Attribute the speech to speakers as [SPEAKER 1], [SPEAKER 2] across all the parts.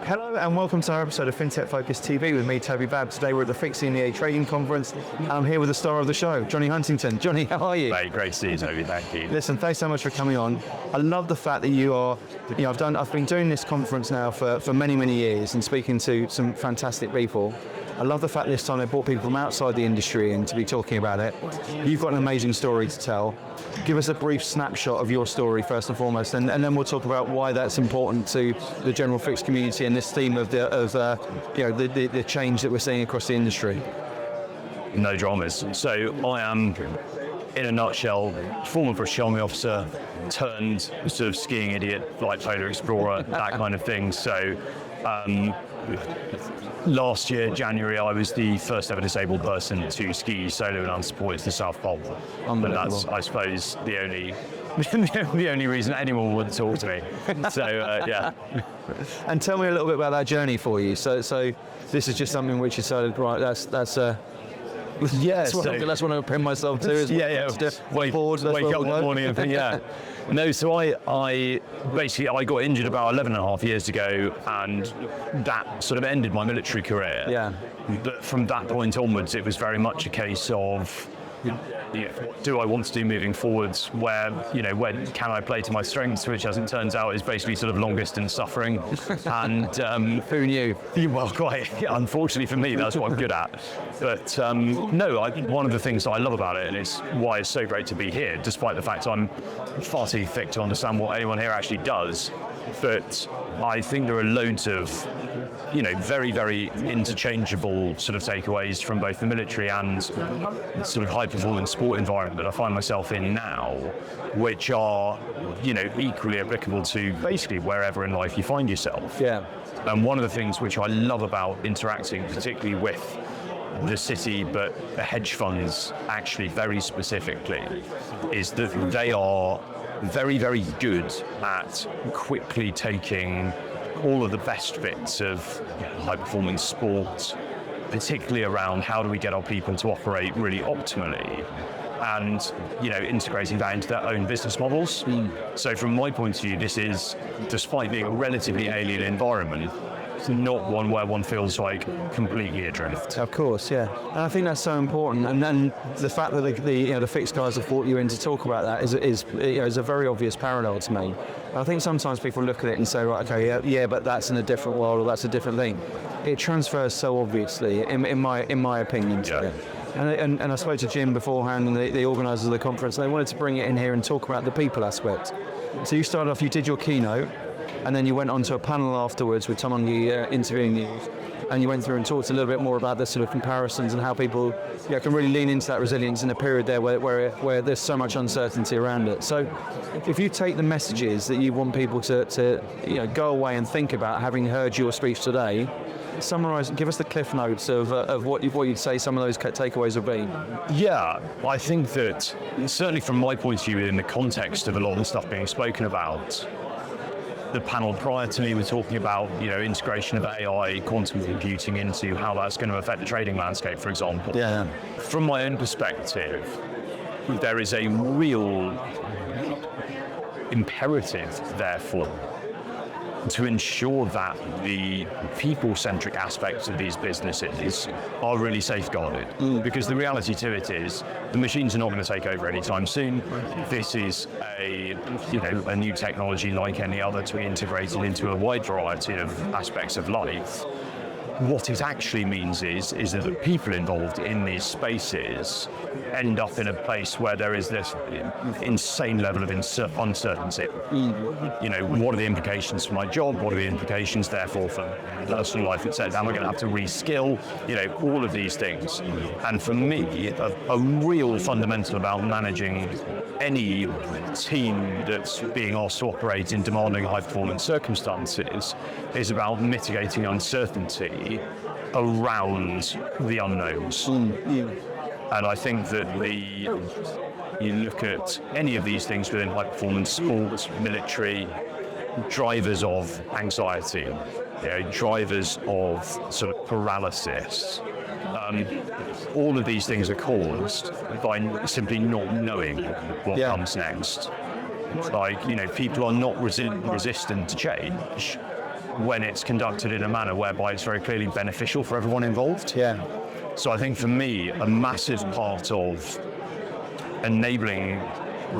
[SPEAKER 1] Hello and welcome to our episode of FinTech Focus TV with me, Toby Babb. Today we're at the FIX EMEA Trading Conference and I'm here with the star of the show, Jonny Huntington. Jonny, how are you?
[SPEAKER 2] Very great to see you, Toby. Thank you.
[SPEAKER 1] Listen, thanks so much for coming on. I love the fact that you are, I've been doing this conference now for many, many years and speaking to some fantastic people. I love the fact this time they brought people from outside the industry in to be talking about it. You've got an amazing story to tell. Give us a brief snapshot of your story first and foremost, and then we'll talk about why that's important to the general FIX community and this theme of the change that we're seeing across the industry.
[SPEAKER 2] No dramas. So I am, in a nutshell, former British Army officer turned sort of skiing idiot, flight polar explorer, that kind of thing. So last year, January, I was the first ever disabled person to ski solo and unsupported to the South Pole. And that's, I suppose, the only reason anyone would talk to me. So, yeah.
[SPEAKER 1] And tell me a little bit about that journey for you. So this is just something which you decided, right, that's what I pin myself to. Is
[SPEAKER 2] wake up in the morning and think, yeah. No, so I got injured about 11 and a half years ago, and that sort of ended my military career.
[SPEAKER 1] Yeah.
[SPEAKER 2] But from that point onwards, it was very much a case of, what do I want to do moving forwards? Where can I play to my strengths, which, as it turns out, is basically sort of long distance suffering. And
[SPEAKER 1] who knew?
[SPEAKER 2] Well, quite. Unfortunately for me, that's what I'm good at. But one of the things that I love about it, and it's why it's so great to be here, despite the fact I'm far too thick to understand what anyone here actually does. But I think there are loads of very, very interchangeable sort of takeaways from both the military and sort of high-performance sport environment that I find myself in now, which are, equally applicable to basically wherever in life you find yourself.
[SPEAKER 1] Yeah.
[SPEAKER 2] And one of the things which I love about interacting, particularly with the city, but the hedge funds actually very specifically, is that they are very, very good at quickly taking all of the best bits of high-performance sport, particularly around how do we get our people to operate really optimally, and integrating that into their own business models. So from my point of view, this is, despite being a relatively alien environment, it's not one where one feels like completely adrift.
[SPEAKER 1] Of course, yeah, and I think that's so important. And then the fact that the FIX guys have brought you in to talk about that is a very obvious parallel to me. I think sometimes people look at it and say, right, okay, yeah, but that's in a different world, or that's a different thing. It transfers so obviously, in my opinion.
[SPEAKER 2] Yeah.
[SPEAKER 1] And I spoke to Jim beforehand, and the organisers of the conference. They wanted to bring it in here and talk about the people aspect. So you started off, you did your keynote, and then you went on to a panel afterwards with someone interviewing you, and you went through and talked a little bit more about the sort of comparisons and how people can really lean into that resilience in a period there where there's so much uncertainty around it. So if you take the messages that you want people to go away and think about, having heard your speech today, summarise, give us the cliff notes of what you'd say some of those takeaways would be.
[SPEAKER 2] Yeah, I think that certainly from my point of view, in the context of a lot of the stuff being spoken about, the panel prior to me were talking about, integration of AI, quantum computing into how that's going to affect the trading landscape, for example.
[SPEAKER 1] Yeah.
[SPEAKER 2] From my own perspective, there is a real imperative, therefore, to ensure that the people-centric aspects of these businesses are really safeguarded. Because the reality to it is, the machines are not going to take over anytime soon. This is a new technology like any other to be integrated into a wide variety of aspects of life. What it actually means is that the people involved in these spaces end up in a place where there is this insane level of uncertainty. What are the implications for my job? What are the implications, therefore, for personal life, etc.? Am I going to have to reskill? All of these things. And for me, a real fundamental about managing any team that's being asked to operate in demanding high-performance circumstances is about mitigating uncertainty around the unknowns. And I think that you look at any of these things within high-performance sports, military, drivers of anxiety, drivers of sort of paralysis. All of these things are caused by simply not knowing what comes next. Like, people are not resistant to change when it's conducted in a manner whereby it's very clearly beneficial for everyone involved.
[SPEAKER 1] Yeah.
[SPEAKER 2] So I think for me, a massive part of enabling,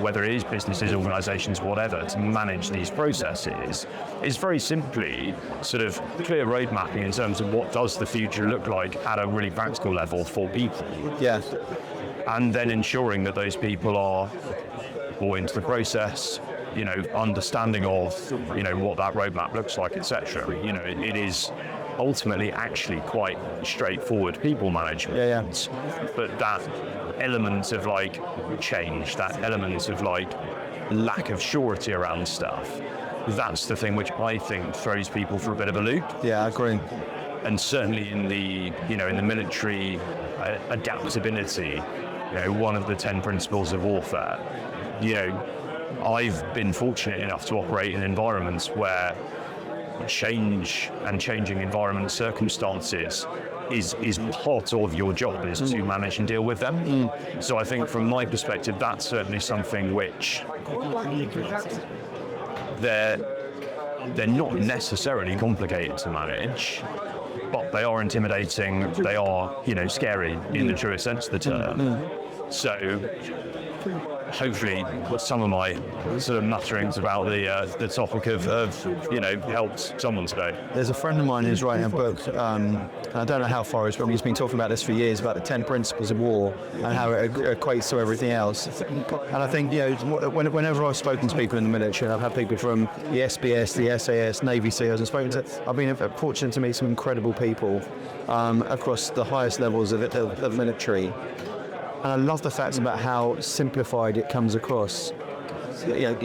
[SPEAKER 2] whether it is businesses, organizations, whatever, to manage these processes is very simply sort of clear road mapping in terms of what does the future look like at a really practical level for people.
[SPEAKER 1] Yeah.
[SPEAKER 2] And then ensuring that those people are bought into the process, understanding of, what that roadmap looks like, etc. It is ultimately actually quite straightforward people management.
[SPEAKER 1] Yeah.
[SPEAKER 2] But that element of like change, that element of like lack of surety around stuff, that's the thing which I think throws people for a bit of a loop.
[SPEAKER 1] Yeah, I agree.
[SPEAKER 2] And certainly in the military adaptability, one of the 10 principles of warfare, I've been fortunate enough to operate in environments where change and changing environment circumstances is part of your job, is to manage and deal with them. So I think from my perspective, that's certainly something which they're not necessarily complicated to manage, but they are intimidating, they are, scary in the truest sense of the term. So hopefully some of my sort of mutterings about the topic have helped someone today.
[SPEAKER 1] There's a friend of mine who's writing a book, and I don't know how far it's from, he's been talking about this for years, about the 10 principles of war and how it equates to everything else. And I think, whenever I've spoken to people in the military, I've had people from the SBS, the SAS, Navy SEALs, and I've been fortunate to meet some incredible people across the highest levels of military. And I love the fact about how simplified it comes across, compared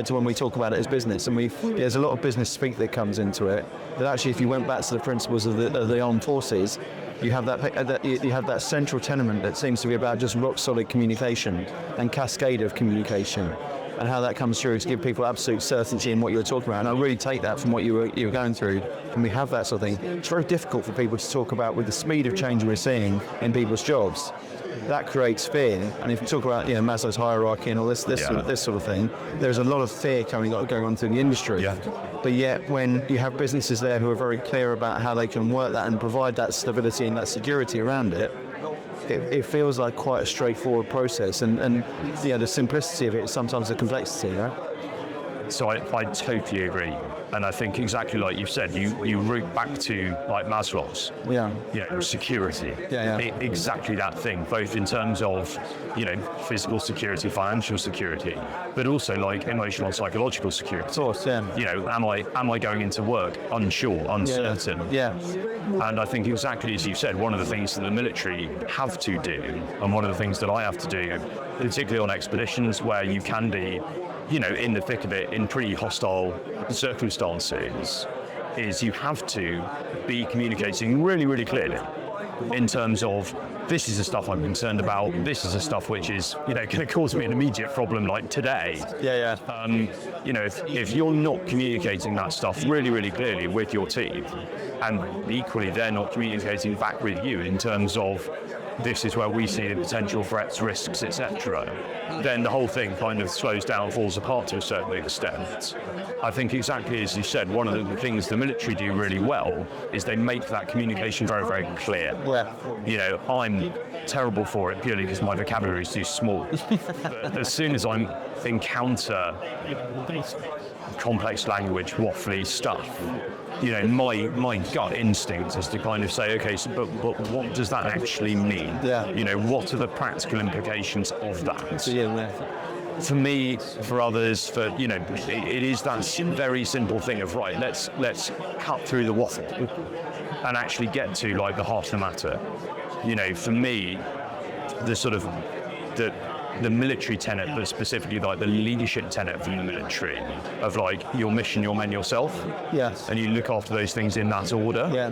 [SPEAKER 1] to when we talk about it as business. And there's a lot of business speak that comes into it. That actually, if you went back to the principles of the armed forces, you have that central tenement that seems to be about just rock solid communication and cascade of communication, and how that comes through to give people absolute certainty in what you're talking about. And I really take that from what you were going through. And we have that sort of thing. It's very difficult for people to talk about with the speed of change we're seeing in people's jobs. That creates fear. And if you talk about Maslow's hierarchy and all this sort of thing, there's a lot of fear going on through the industry. Yeah. But yet, when you have businesses there who are very clear about how they can work that and provide that stability and that security around it, it feels like quite a straightforward process, and the simplicity of it is sometimes the complexity.
[SPEAKER 2] So I totally agree, and I think exactly like you've said, you root back to like Maslow's, security, exactly that thing, both in terms of physical security, financial security, but also like emotional and psychological security.
[SPEAKER 1] Of course, yeah.
[SPEAKER 2] Am I going into work unsure, uncertain?
[SPEAKER 1] Yeah.
[SPEAKER 2] And I think exactly as you said, one of the things that the military have to do, and one of the things that I have to do, particularly on expeditions where you can be in the thick of it, in pretty hostile circumstances, is you have to be communicating really, really clearly in terms of, this is the stuff I'm concerned about, this is the stuff which is, going to cause me an immediate problem like today.
[SPEAKER 1] Yeah.
[SPEAKER 2] If you're not communicating that stuff really, really clearly with your team, and equally they're not communicating back with you in terms of, this is where we see the potential threats, risks, etc., then the whole thing kind of slows down, falls apart to a certain extent. I think exactly as you said, one of the things the military do really well is they make that communication very, very clear. Yeah. I'm terrible for it purely because my vocabulary is too small. But as soon as I encounter complex language, waffly stuff, my gut instinct is to kind of say, okay, so, but what does that actually mean?
[SPEAKER 1] Yeah.
[SPEAKER 2] What are the practical implications of that? For me, for others, it is that very simple thing of, right, let's cut through the waffle and actually get to like the heart of the matter. For me, the sort of the military tenet, but specifically like the leadership tenet from the military of like your mission, your men, yourself.
[SPEAKER 1] Yes.
[SPEAKER 2] And you look after those things in that order.
[SPEAKER 1] Yeah.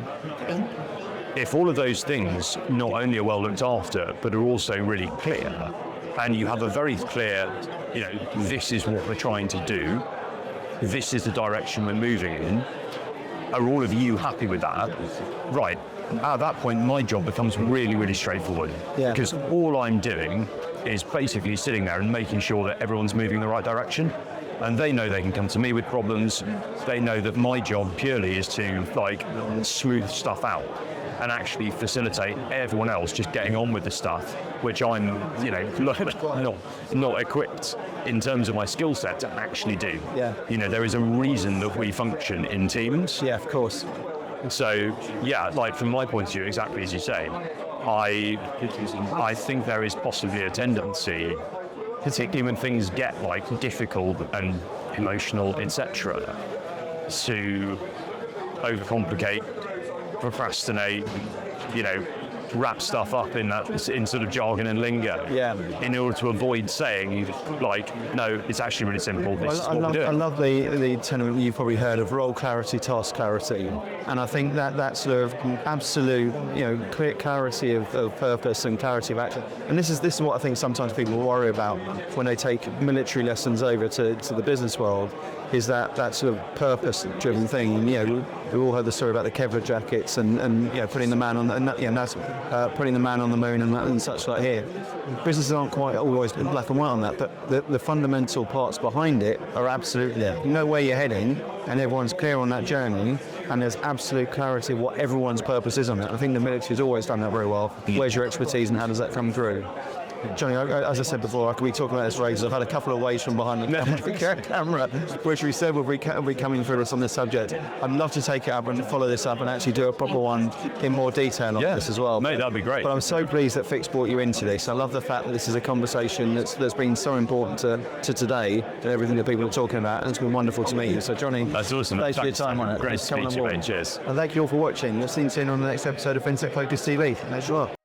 [SPEAKER 2] If all of those things not only are well looked after, but are also really clear, and you have a very clear, this is what we're trying to do, this is the direction we're moving in. Are all of you happy with that? Right. At that point, my job becomes really, really straightforward.
[SPEAKER 1] Yeah.
[SPEAKER 2] Because all I'm doing is basically sitting there and making sure that everyone's moving in the right direction. And they know they can come to me with problems. They know that my job purely is to smooth stuff out and actually facilitate everyone else just getting on with the stuff, which I'm, not equipped in terms of my skill set to actually do.
[SPEAKER 1] Yeah.
[SPEAKER 2] There is a reason that we function in teams.
[SPEAKER 1] Yeah, of course.
[SPEAKER 2] So, from my point of view, exactly as you say, I think there is possibly a tendency, particularly when things get difficult and emotional, etc., to overcomplicate, procrastinate, wrap stuff up in sort of jargon and lingo, in order to avoid saying no, it's actually really simple. This is what we're doing.
[SPEAKER 1] I love the tenement you've probably heard of: role clarity, task clarity, and I think that sort of absolute, clear clarity of purpose and clarity of action. And this is what I think sometimes people worry about when they take military lessons over to the business world. Is that sort of purpose-driven thing? We all heard the story about the Kevlar jackets and putting the man on putting the man on the moon and such like here. Businesses aren't quite always black and white on that, but the fundamental parts behind it are absolutely there. You know where you're heading, and everyone's clear on that journey, and there's absolute clarity of what everyone's purpose is on that. I think the military's always done that very well. Where's your expertise and how does that come through? Jonny, as I said before, I could be talking about this race. I've had a couple of waves from behind the camera, which we said will be coming through us on this subject. I'd love to take it up and follow this up and actually do a proper one in more detail on this as well.
[SPEAKER 2] Mate, that'd be great.
[SPEAKER 1] But I'm so pleased that FIX brought you into this. I love the fact that this is a conversation that's been so important to today and everything that people are talking about, and it's been wonderful to meet you. So, Jonny,
[SPEAKER 2] that's awesome.
[SPEAKER 1] Thanks for your time on it.
[SPEAKER 2] Great to speak to you, mate. Cheers.
[SPEAKER 1] And thank you all for watching. We'll see you soon on the next episode of FinTech Focus TV. Thanks a lot.